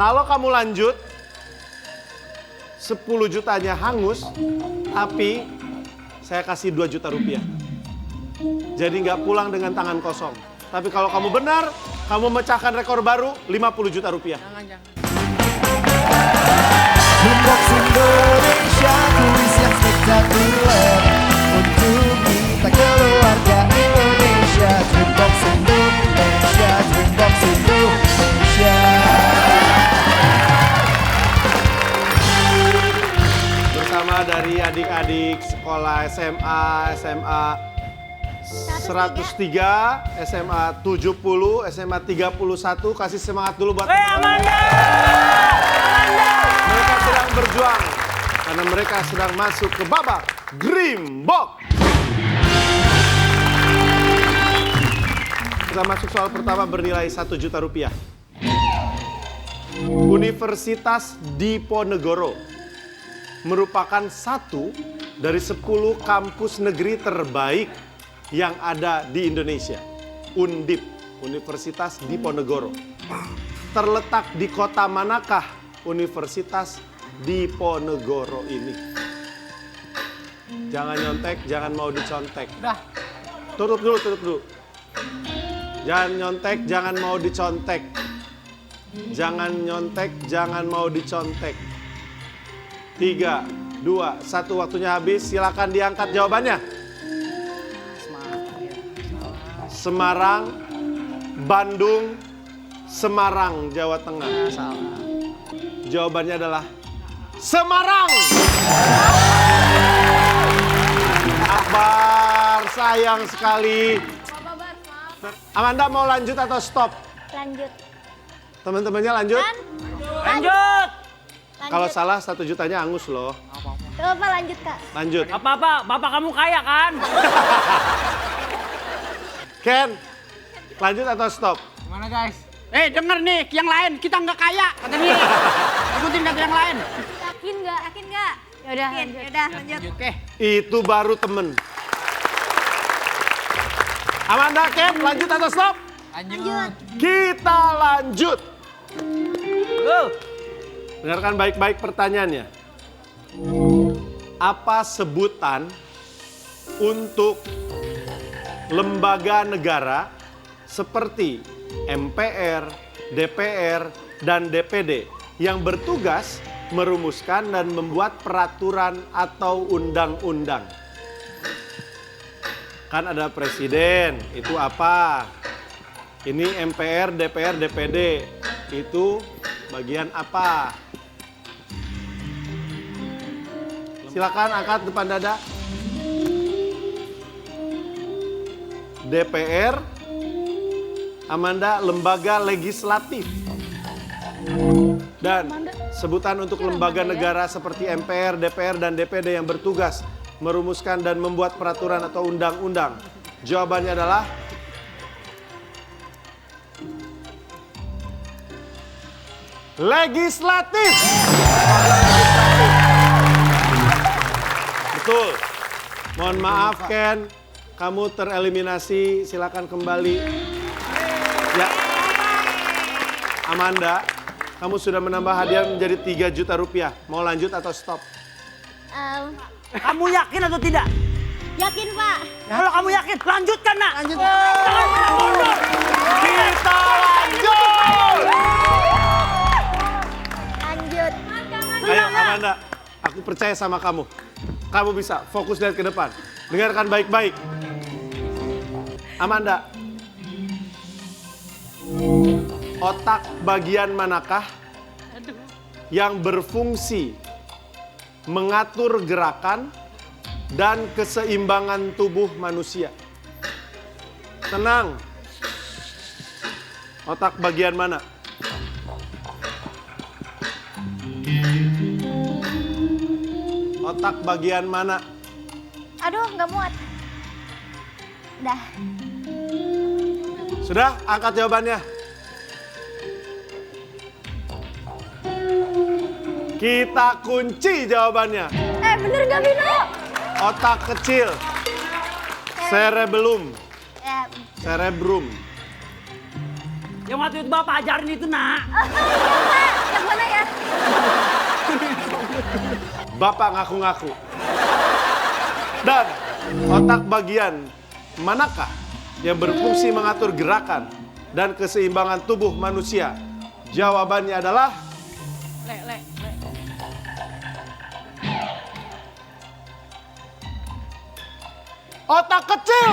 Kalau kamu lanjut, 10 jutanya hangus, tapi saya kasih 2 juta rupiah. Jadi nggak pulang dengan tangan kosong. Tapi kalau kamu benar, kamu mecahkan rekor baru 50 juta rupiah. Jangan. Boombox Indonesia, kuis yang spektakuler untuk kita keluarga Indonesia. Boombox Indonesia, Boombox Indonesia. Bersama dari adik-adik sekolah SMA 103, SMA 70, SMA 31. Kasih semangat dulu buat Amanda! mereka sedang berjuang karena mereka sedang masuk ke babak Dream Box. Kita masuk soal pertama bernilai 1 juta rupiah. Universitas Diponegoro merupakan satu dari 10 kampus negeri terbaik yang ada di Indonesia. Undip, Universitas Diponegoro. Terletak di kota manakah Universitas Diponegoro ini? Jangan nyontek, jangan mau dicontek. Udah. Tutup dulu. Jangan nyontek, jangan mau dicontek. Jangan nyontek, jangan mau dicontek. 3, 2, 1, waktunya habis. Silakan diangkat jawabannya. Semarang, Bandung, Semarang, Jawa Tengah. Salah. Jawabannya adalah Semarang. Akbar, sayang sekali. Amanda mau lanjut atau stop? Lanjut. Teman-temannya lanjut? Lanjut. Kalau salah 1 jutanya angus loh. Coba lanjut, Kak. Lanjut. Apa-apa, bapak kamu kaya kan? Ken, lanjut atau stop? Gimana guys? Denger nih, yang lain kita nggak kaya kata dia. Ikutin kata yang lain. Yakin nggak? Yakin nggak? Yaudah, lanjut. Oke. Itu baru temen. Amanda, Ken, lanjut atau stop? Lanjut. Kita lanjut. Go. Dengarkan baik-baik pertanyaannya. Apa sebutan untuk lembaga negara seperti MPR, DPR, dan DPD yang bertugas merumuskan dan membuat peraturan atau undang-undang? Kan ada presiden, itu apa? Ini MPR, DPR, DPD, itu bagian apa? Silakan angkat depan dada. DPR, Amanda, lembaga legislatif. Dan sebutan untuk lembaga negara seperti MPR, DPR, dan DPD yang bertugas merumuskan dan membuat peraturan atau undang-undang. Jawabannya adalah legislatif. Betul. Mohon maaf Ken, kamu tereliminasi. Silakan kembali. Ya. Amanda, kamu sudah menambah hadiah menjadi 3 juta rupiah. Mau lanjut atau stop? Kamu yakin atau tidak? Yakin, Pak. Kalau kamu yakin, lanjutkan nak. Lanjut. Jangan pernah mundur. Kita lanjut. Lanjut. Ayo Amanda, aku percaya sama kamu. Kamu bisa fokus lihat ke depan. Dengarkan baik-baik. Amanda, otak bagian manakah yang berfungsi mengatur gerakan dan keseimbangan tubuh manusia? Tenang. Otak bagian mana? Otak bagian mana? Aduh, nggak muat. Dah. Sudah? Angkat jawabannya. Kita kunci jawabannya. Bener nggak, Bino? Otak kecil. Cerebellum. Cerebrum. Yang waktu itu bapak ajarin itu nak. Yang Bapak ngaku-ngaku. Dan otak bagian manakah yang berfungsi mengatur gerakan dan keseimbangan tubuh manusia? Jawabannya adalah otak kecil.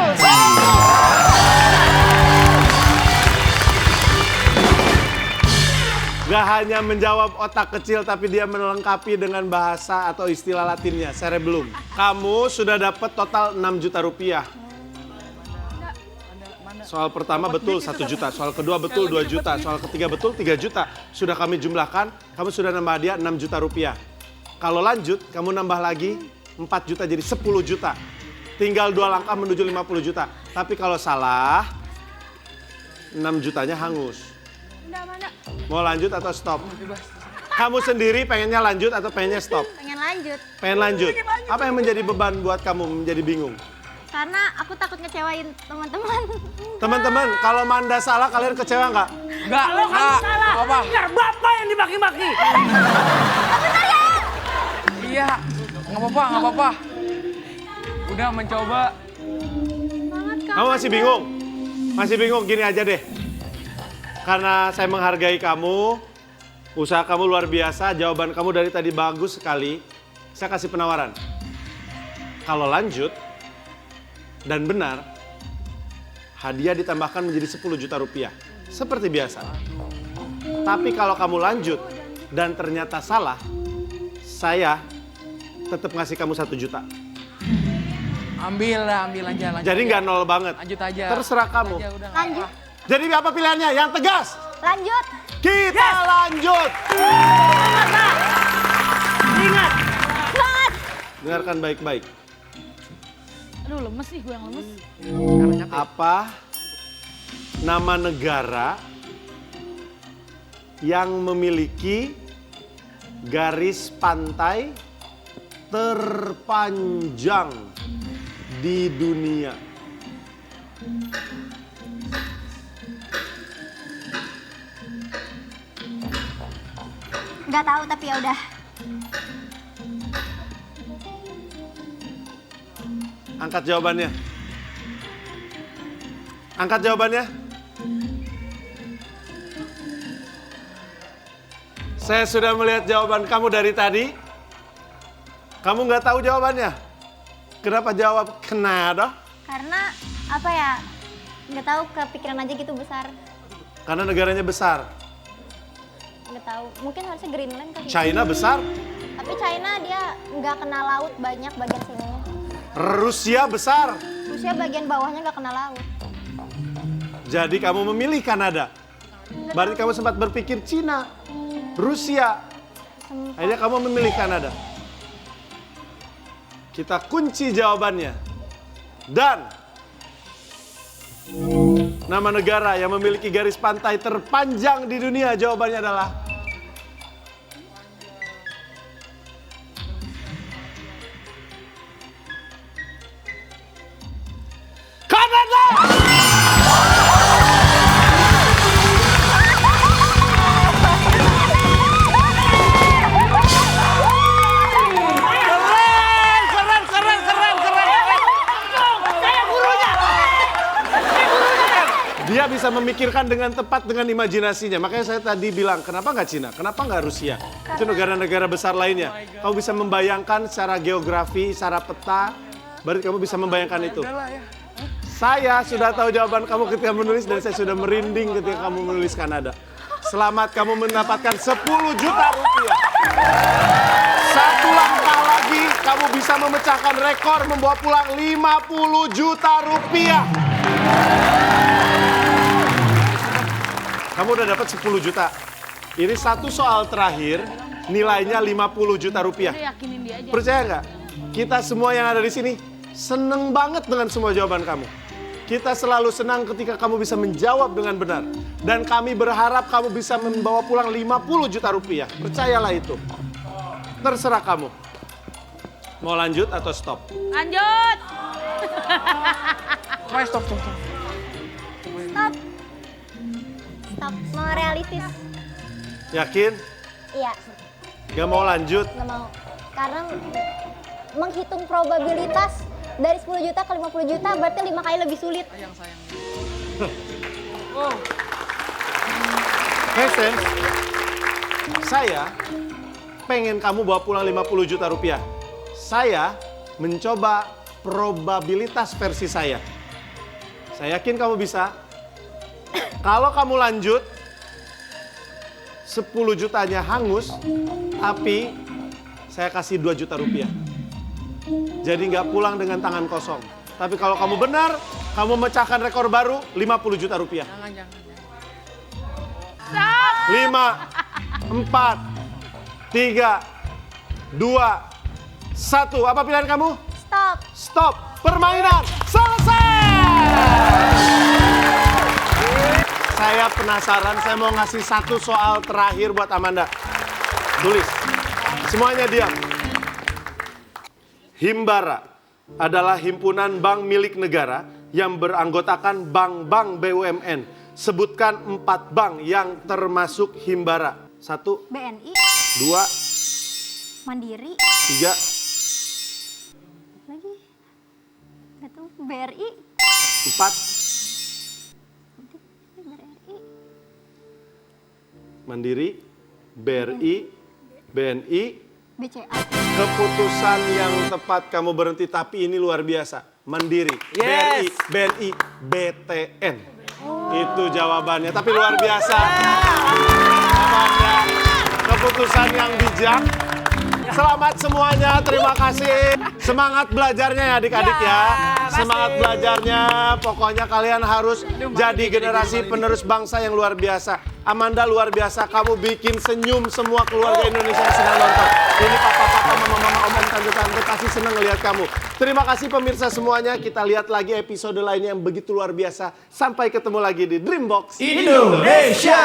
Gak hanya menjawab otak kecil, tapi dia melengkapi dengan bahasa atau istilah latinnya, cerebellum. Kamu sudah dapat total 6 juta rupiah. Soal pertama betul 1 juta, soal kedua betul 2 juta, soal ketiga betul 3 juta. Sudah kami jumlahkan, kamu sudah nambah hadiah 6 juta rupiah. Kalau lanjut, kamu nambah lagi 4 juta jadi 10 juta. Tinggal 2 langkah menuju 50 juta. Tapi kalau salah, 6 jutanya hangus. Mau lanjut atau stop? Kamu sendiri pengennya lanjut atau pengennya stop? Pengen lanjut. Pengen lanjut. Apa yang menjadi beban buat kamu menjadi bingung? Karena aku takut ngecewain teman-teman. Teman-teman, kalau Manda salah, kalian kecewa nggak? Enggak, Kalau kamu salah, apa? biar bapak yang dimaki-maki. Iya, nggak apa-apa. Udah mencoba. Kamu masih bingung? Masih bingung, gini aja deh. Karena saya menghargai kamu, usaha kamu luar biasa, jawaban kamu dari tadi bagus sekali. Saya kasih penawaran. Kalau lanjut dan benar, hadiah ditambahkan menjadi 10 juta rupiah. Seperti biasa. Tapi kalau kamu lanjut dan ternyata salah, saya tetap ngasih kamu 1 juta. Ambil aja. Lanjut Jadi nggak nol banget. Lanjut aja. Terserah kamu. Aja, udah, nggak Lanjut. apa. Jadi apa pilihannya? Yang tegas. Lanjut. Kita lanjut. Ingat. Dengarkan baik-baik. Aduh lemes nih, gue yang lemes. Apa nama negara yang memiliki garis pantai terpanjang di dunia? Nggak tahu tapi ya udah. Angkat jawabannya. Angkat jawabannya. Saya sudah melihat jawaban kamu dari tadi. Kamu nggak tahu jawabannya. Kenapa jawab Kanada? Karena apa ya? Nggak tahu, kepikiran aja gitu besar. Karena negaranya besar. Nggak tahu. Mungkin harusnya Greenland kali. China besar. Tapi China dia nggak kena laut banyak bagian sininya. Rusia besar. Rusia bagian bawahnya nggak kena laut. Jadi kamu memilih Kanada. Berarti kamu sempat berpikir Cina, Rusia. Akhirnya kamu memilih Kanada. Kita kunci jawabannya. Dan nama negara yang memiliki garis pantai terpanjang di dunia, jawabannya adalah Kanada! Dia bisa memikirkan dengan tepat dengan imajinasinya. Makanya saya tadi bilang, kenapa nggak Cina? Kenapa nggak Rusia? Itu negara-negara besar lainnya. Kamu bisa membayangkan secara geografi, secara peta. Berarti kamu bisa membayangkan itu. Saya sudah tahu jawaban kamu ketika menulis dan saya sudah merinding ketika kamu menulis Kanada. Selamat, kamu mendapatkan 10 juta rupiah. Satu langkah lagi, kamu bisa memecahkan rekor membawa pulang 50 juta rupiah. Kamu udah dapat 10 juta. Ini satu soal terakhir, nilainya 50 juta rupiah. Udah yakinin dia aja. Percaya nggak? Kita semua yang ada di sini seneng banget dengan semua jawaban kamu. Kita selalu senang ketika kamu bisa menjawab dengan benar. Dan kami berharap kamu bisa membawa pulang 50 juta rupiah. Percayalah itu. Terserah kamu. Mau lanjut atau stop? Lanjut. Stop. Stop. Stop. Mau realistis. Yakin? Iya. Gak mau lanjut? Nggak mau. Karena menghitung probabilitas dari 10 juta ke 50 juta berarti 5 kali lebih sulit. Hesen, saya pengen kamu bawa pulang 50 juta rupiah. Saya mencoba probabilitas versi saya. Saya yakin kamu bisa. Kalau kamu lanjut, 10 jutanya hangus, tapi saya kasih 2 juta rupiah. Jadi nggak pulang dengan tangan kosong. Tapi kalau kamu benar, kamu mecahkan rekor baru 50 juta rupiah. Jangan. 5, 4, 3, 2, 1. Apa pilihan kamu? Stop. Stop. Permainan selesai. Saya penasaran, saya mau ngasih satu soal terakhir buat Amanda. Tulis. Semuanya diam. Himbara adalah himpunan bank milik negara yang beranggotakan bank-bank BUMN. Sebutkan 4 bank yang termasuk Himbara. 1, BNI, 2, Mandiri, 3, lagi. Nggak tahu, BRI, 4. BRI. Mandiri, BRI, BNI. BCA. Keputusan yang tepat kamu berhenti, tapi ini luar biasa. Mandiri, BRI, BNI, BTN. Itu jawabannya, tapi luar biasa. Jawabannya, keputusan yang bijak. Selamat semuanya, terima kasih. Semangat belajarnya ya adik-adik ya. Semangat belajarnya, pokoknya kalian harus jadi generasi penerus bangsa yang luar biasa. Amanda luar biasa, kamu bikin senyum semua keluarga Indonesia yang sedang nonton. Ini papa-papa, mama-mama, om-om, tante-tante pasti senang ngelihat kamu. Terima kasih pemirsa semuanya, kita lihat lagi episode lainnya yang begitu luar biasa. Sampai ketemu lagi di Dreambox Indonesia.